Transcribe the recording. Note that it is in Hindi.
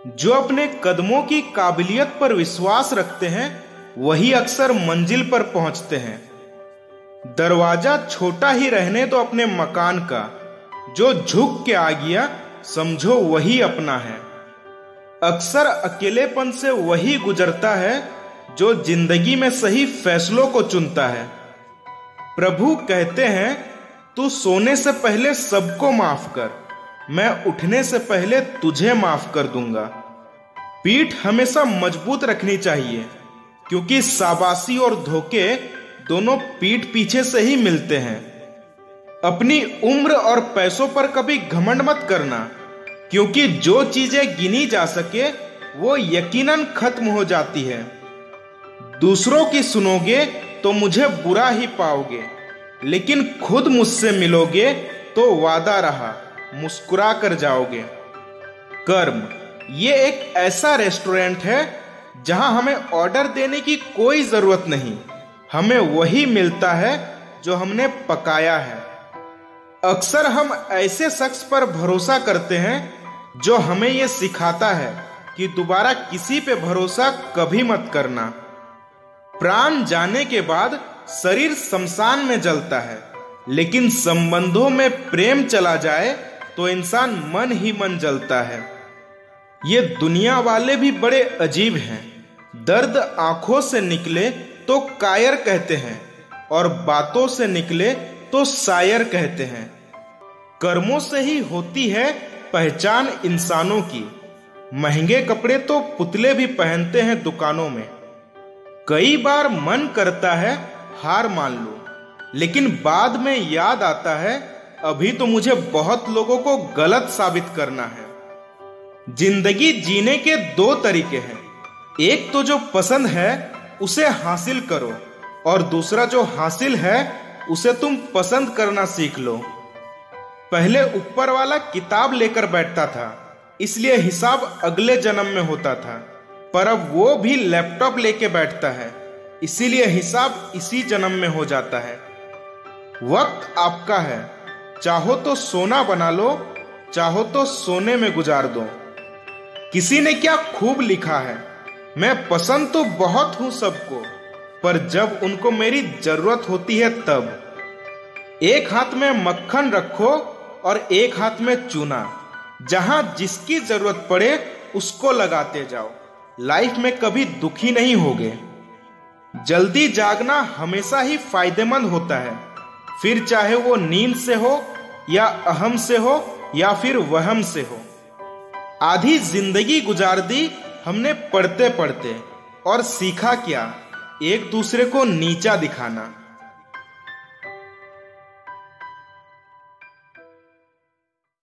जो अपने कदमों की काबिलियत पर विश्वास रखते हैं वही अक्सर मंजिल पर पहुंचते हैं। दरवाजा छोटा ही रहने दो अपने मकान का, जो झुक के आ गया समझो वही अपना है। अक्सर अकेलेपन से वही गुजरता है जो जिंदगी में सही फैसलों को चुनता है। प्रभु कहते हैं, तू सोने से पहले सबको माफ कर, मैं उठने से पहले तुझे माफ कर दूंगा। पीठ हमेशा मजबूत रखनी चाहिए, क्योंकि शाबाशी और धोखे दोनों पीठ पीछे से ही मिलते हैं। अपनी उम्र और पैसों पर कभी घमंड मत करना, क्योंकि जो चीजें गिनी जा सके वो यकीनन खत्म हो जाती है। दूसरों की सुनोगे तो मुझे बुरा ही पाओगे, लेकिन खुद मुझसे मिलोगे तो वादा रहा, मुस्कुरा कर जाओगे। कर्म ये एक ऐसा रेस्टोरेंट है जहां हमें ऑर्डर देने की कोई जरूरत नहीं, हमें वही मिलता है जो हमने पकाया है। अक्सर हम ऐसे शख्स पर भरोसा करते हैं जो हमें यह सिखाता है कि दोबारा किसी पे भरोसा कभी मत करना। प्राण जाने के बाद शरीर शमशान में जलता है, लेकिन संबंधों में प्रेम चला जाए तो इंसान मन ही मन जलता है। ये दुनिया वाले भी बड़े अजीब हैं। दर्द आंखों से निकले तो कायर कहते हैं और बातों से निकले तो शायर कहते हैं। कर्मों से ही होती है पहचान इंसानों की। महंगे कपड़े तो पुतले भी पहनते हैं दुकानों में। कई बार मन करता है हार मान लो, लेकिन बाद में याद आता है अभी तो मुझे बहुत लोगों को गलत साबित करना है। जिंदगी जीने के दो तरीके हैं, एक तो जो पसंद है उसे हासिल करो, और दूसरा जो हासिल है उसे तुम पसंद करना सीख लो। पहले ऊपर वाला किताब लेकर बैठता था, इसलिए हिसाब अगले जन्म में होता था, पर अब वो भी लैपटॉप लेके बैठता है, इसीलिए हिसाब इसी जन्म में हो जाता है। वक्त आपका है, चाहो तो सोना बना लो, चाहो तो सोने में गुजार दो। किसी ने क्या खूब लिखा है, मैं पसंद तो बहुत हूं सबको, पर जब उनको मेरी जरूरत होती है तब। एक हाथ में मक्खन रखो और एक हाथ में चूना, जहां जिसकी जरूरत पड़े उसको लगाते जाओ, लाइफ में कभी दुखी नहीं होगे। जल्दी जागना हमेशा ही फायदेमंद होता है, फिर चाहे वो नींद से हो या अहम से हो या फिर वहम से हो। आधी जिंदगी गुजार दी हमने पढ़ते पढ़ते, और सीखा क्या, एक दूसरे को नीचा दिखाना।